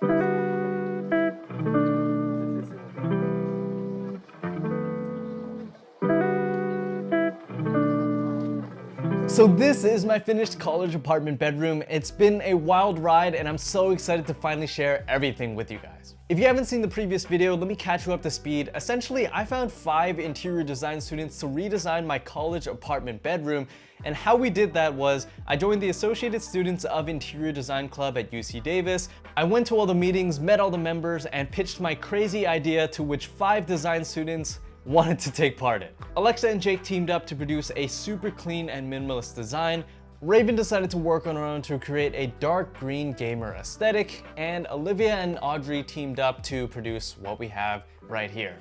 So this is my finished college apartment bedroom. It's been a wild ride and I'm so excited to finally share everything with you guys. If you haven't seen the previous video, let me catch you up to speed. Essentially, I found 5 interior design students to redesign my college apartment bedroom, and how we did that was I joined the Associated Students of Interior Design Club at UC Davis. I went to all the meetings, met all the members, and pitched my crazy idea to which 5 design students wanted to take part in. Alexa and Jake teamed up to produce a super clean and minimalist design. Raven decided to work on her own to create a dark green gamer aesthetic, and Olivia and Audrey teamed up to produce what we have right here.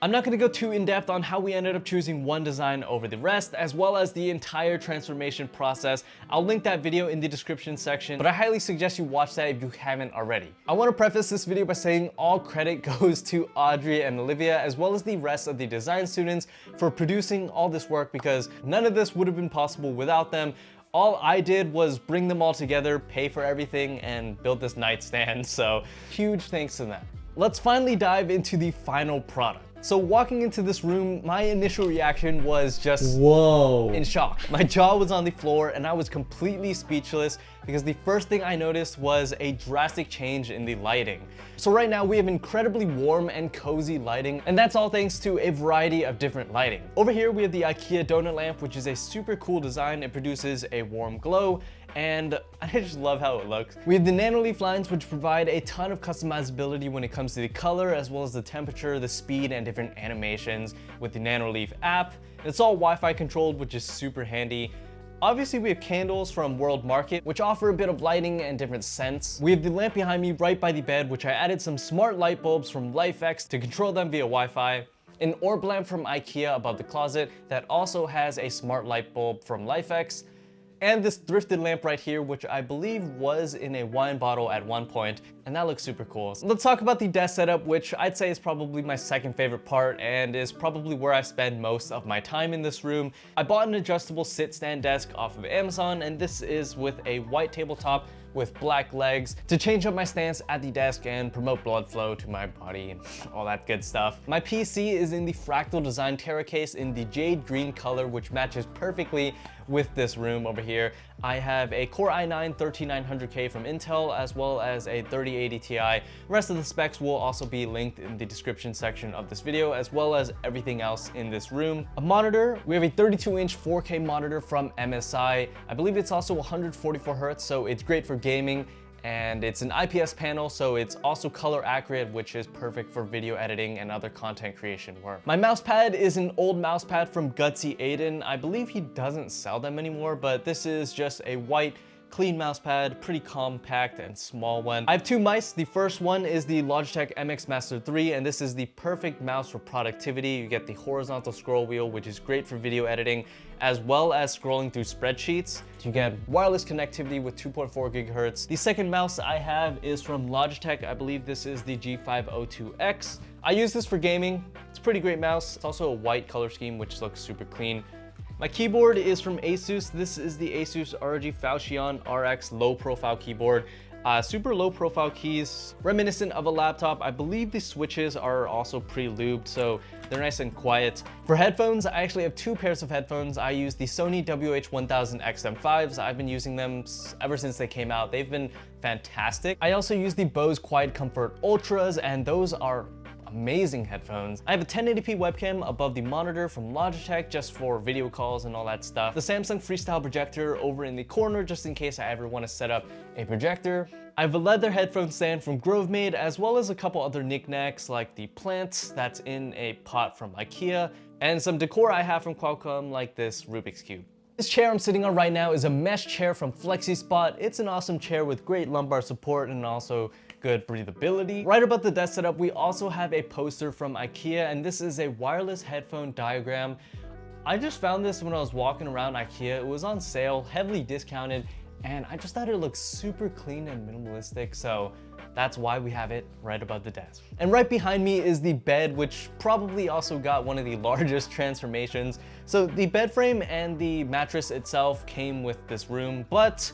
I'm not going to go too in-depth on how we ended up choosing one design over the rest, as well as the entire transformation process. I'll link that video in the description section, but I highly suggest you watch that if you haven't already. I want to preface this video by saying all credit goes to Audrey and Olivia, as well as the rest of the design students, for producing all this work, because none of this would have been possible without them. All I did was bring them all together, pay for everything, and build this nightstand, so huge thanks to them. Let's finally dive into the final product. So walking into this room, my initial reaction was just whoa, in shock. My jaw was on the floor and I was completely speechless because the first thing I noticed was a drastic change in the lighting. So right now we have incredibly warm and cozy lighting, and that's all thanks to a variety of different lighting. Over here we have the IKEA donut lamp, which is a super cool design. It produces a warm glow, and I just love how it looks. We have the nanoleaf lines, which provide a ton of customizability when it comes to the color, as well as the temperature, the speed, and different animations with the nanoleaf app. It's all Wi-Fi controlled, which is super handy. Obviously, we have candles from World Market, which offer a bit of lighting and different scents. We have the lamp behind me right by the bed, which I added some smart light bulbs from LifeX to control them via Wi-Fi. An orb lamp from IKEA above the closet that also has a smart light bulb from LifeX. And this thrifted lamp right here, which I believe was in a wine bottle at one point, and that looks super cool. So let's talk about the desk setup, which I'd say is probably my second favorite part and is probably where I spend most of my time in this room. I bought an adjustable sit-stand desk off of Amazon, and this is with a white tabletop with black legs to change up my stance at the desk and promote blood flow to my body and all that good stuff. My PC is in the Fractal Design Terra case in the jade green color, which matches perfectly with this room over here. I have a Core i9-13900K from Intel, as well as a 3080 Ti. The rest of the specs will also be linked in the description section of this video, as well as everything else in this room. A monitor, we have a 32-inch 4K monitor from MSI. I believe it's also 144 Hz, so it's great for gaming. And it's an IPS panel, so it's also color accurate, which is perfect for video editing and other content creation work. My mouse pad is an old mouse pad from Gutsy Aiden. I believe he doesn't sell them anymore, but this is just a white, clean mouse pad, pretty compact and small one. I have 2 mice. The first one is the Logitech MX Master 3, and this is the perfect mouse for productivity. You get the horizontal scroll wheel, which is great for video editing, as well as scrolling through spreadsheets. You get wireless connectivity with 2.4 gigahertz. The second mouse I have is from Logitech. I believe this is the G502X. I use this for gaming. It's a pretty great mouse. It's also a white color scheme, which looks super clean. My keyboard is from Asus. This is the Asus ROG Falchion RX low profile keyboard. Super low profile keys, reminiscent of a laptop. I believe the switches are also pre-lubed, so they're nice and quiet. For headphones, I actually have 2 pairs of headphones. I use the Sony WH-1000 XM5s. I've been using them ever since they came out. They've been fantastic. I also use the Bose Quiet Comfort Ultras, and those are amazing headphones. I have a 1080p webcam above the monitor from Logitech just for video calls and all that stuff. The Samsung Freestyle projector over in the corner just in case I ever want to set up a projector. I have a leather headphone stand from Grovemade, as well as a couple other knickknacks like the plant that's in a pot from IKEA, and some decor I have from Qualcomm like this Rubik's Cube. This chair I'm sitting on right now is a mesh chair from FlexiSpot. It's an awesome chair with great lumbar support and also good breathability. Right above the desk setup, we also have a poster from IKEA, and this is a wireless headphone diagram. I just found this when I was walking around IKEA. It was on sale, heavily discounted, and I just thought it looked super clean and minimalistic, so that's why we have it right above the desk. And right behind me is the bed, which probably also got one of the largest transformations. So the bed frame and the mattress itself came with this room, but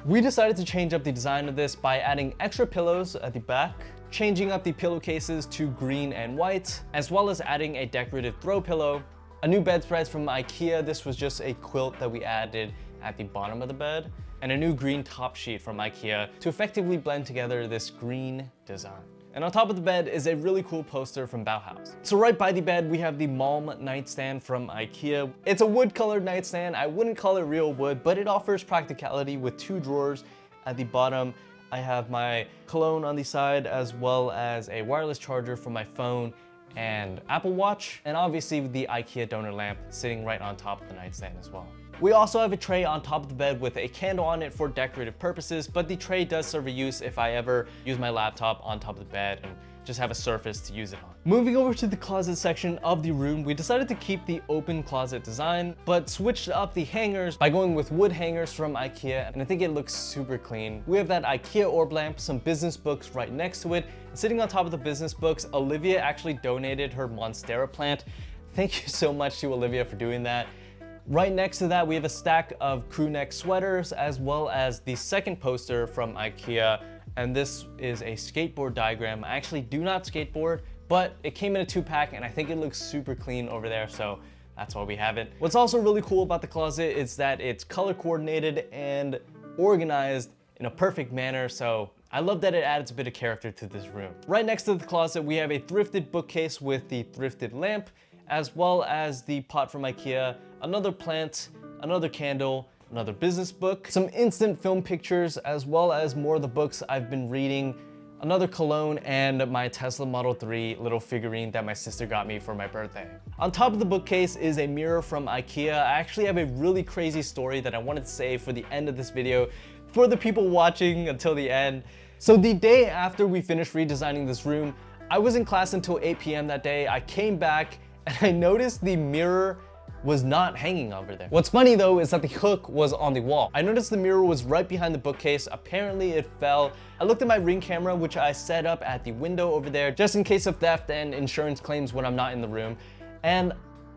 We decided to change up the design of this by adding extra pillows at the back, changing up the pillowcases to green and white, as well as adding a decorative throw pillow, a new bedspread from IKEA. This was just a quilt that we added at the bottom of the bed, and a new green top sheet from IKEA to effectively blend together this green design. And on top of the bed is a really cool poster from Bauhaus. So right by the bed, we have the Malm nightstand from IKEA. It's a wood-colored nightstand. I wouldn't call it real wood, but it offers practicality with 2 drawers at the bottom. I have my cologne on the side, as well as a wireless charger for my phone and Apple Watch, and obviously the IKEA donor lamp sitting right on top of the nightstand as well. We also have a tray on top of the bed with a candle on it for decorative purposes, but the tray does serve a use if I ever use my laptop on top of the bed and just have a surface to use it on. Moving over to the closet section of the room, we decided to keep the open closet design, but switched up the hangers by going with wood hangers from IKEA, and I think it looks super clean. We have that IKEA orb lamp, some business books right next to it, and sitting on top of the business books, Olivia actually donated her Monstera plant. Thank you so much to Olivia for doing that. Right next to that, we have a stack of crew neck sweaters, as well as the second poster from IKEA, and this is a skateboard diagram. I actually do not skateboard, but it came in a 2-pack, and I think it looks super clean over there, so that's why we have it. What's also really cool about the closet is that it's color coordinated and organized in a perfect manner, so I love that it adds a bit of character to this room. Right next to the closet, we have a thrifted bookcase with the thrifted lamp, as well as the pot from IKEA, another plant, another candle, another business book, some instant film pictures, as well as more of the books I've been reading, another cologne, and my Tesla Model 3 little figurine that my sister got me for my birthday. On top of the bookcase is a mirror from IKEA. I actually have a really crazy story that I wanted to say for the end of this video, for the people watching until the end. So the day after we finished redesigning this room, I was in class until 8 p.m. that day. I came back and I noticed the mirror was not hanging over there. What's funny though is that the hook was on the wall. I noticed the mirror was right behind the bookcase. Apparently it fell. I looked at my Ring camera, which I set up at the window over there, just in case of theft and insurance claims when I'm not in the room. And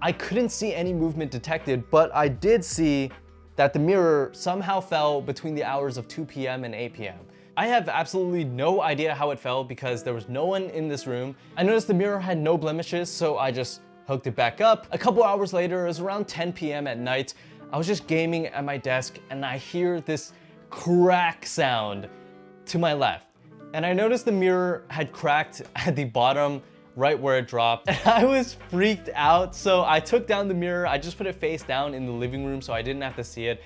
I couldn't see any movement detected, but I did see that the mirror somehow fell between the hours of 2 p.m. and 8 p.m. I have absolutely no idea how it fell because there was no one in this room. I noticed the mirror had no blemishes, so I just hooked it back up. A couple hours later, it was around 10 p.m. at night. I was just gaming at my desk and I hear this crack sound to my left. And I noticed the mirror had cracked at the bottom, right where it dropped. And I was freaked out. So I took down the mirror. I just put it face down in the living room so I didn't have to see it.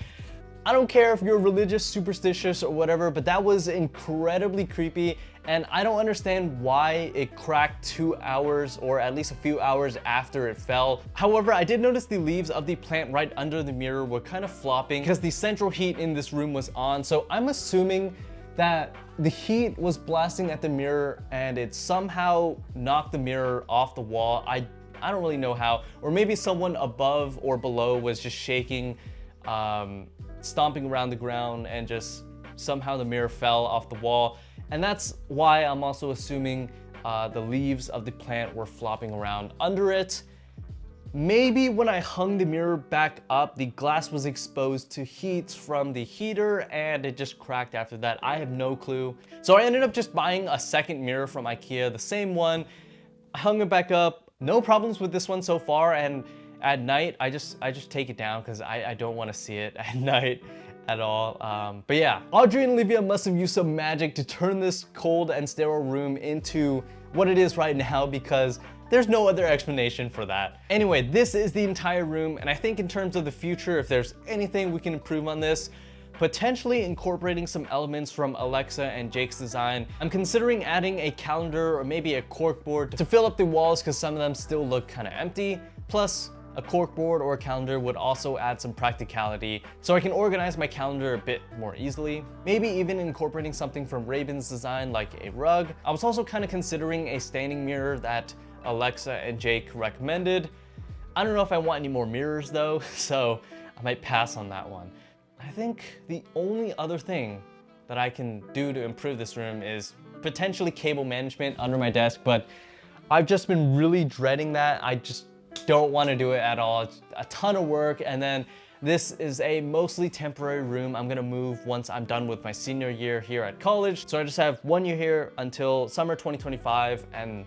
I don't care if you're religious, superstitious, or whatever, but that was incredibly creepy, and I don't understand why it cracked 2 hours, or at least a few hours after it fell. However, I did notice the leaves of the plant right under the mirror were kind of flopping because the central heat in this room was on, so I'm assuming that the heat was blasting at the mirror and it somehow knocked the mirror off the wall. I don't really know how, or maybe someone above or below was just shaking, stomping around the ground, and just somehow the mirror fell off the wall. And that's why I'm also assuming the leaves of the plant were flopping around under it. Maybe when I hung the mirror back up, the glass was exposed to heat from the heater and it just cracked after that. I have no clue. So I ended up just buying a second mirror from IKEA, the same one. I hung it back up. No problems with this one so far, and at night, I just take it down because I don't want to see it at night at all. But yeah, Audrey and Olivia must have used some magic to turn this cold and sterile room into what it is right now, because there's no other explanation for that. Anyway, this is the entire room, and I think in terms of the future, if there's anything we can improve on this, potentially incorporating some elements from Alexa and Jake's design. I'm considering adding a calendar or maybe a corkboard to fill up the walls because some of them still look kind of empty. Plus, a corkboard or a calendar would also add some practicality so I can organize my calendar a bit more easily. Maybe even incorporating something from Raven's design like a rug. I was also kind of considering a standing mirror that Alexa and Jake recommended. I don't know if I want any more mirrors though, so I might pass on that one. I think the only other thing that I can do to improve this room is potentially cable management under my desk, but I've just been really dreading that. I just don't want to do it at all. It's a ton of work, and then This is a mostly temporary room. I'm gonna move once I'm done with my senior year here at college. So I just have 1 year here until summer 2025, and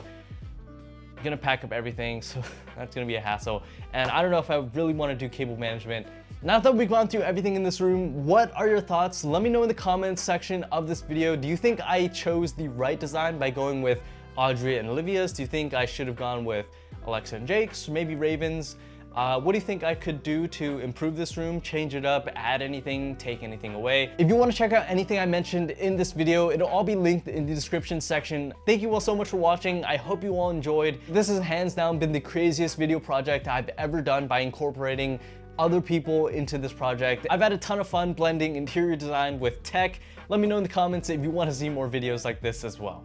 I'm gonna pack up everything, so that's gonna be a hassle. And I don't know if I really wanna do cable management. Now that we've gone through everything in this room, what are your thoughts? Let me know in the comments section of this video. Do you think I chose the right design by going with Audrey and Olivia's? Do you think I should have gone with Alexa and Jake's, maybe Raven's? What do you think I could do to improve this room, change it up, add anything, take anything away? If you want to check out anything I mentioned in this video, it'll all be linked in the description section. Thank you all so much for watching. I hope you all enjoyed. This has hands down been the craziest video project I've ever done by incorporating other people into this project. I've had a ton of fun blending interior design with tech. Let me know in the comments if you want to see more videos like this as well.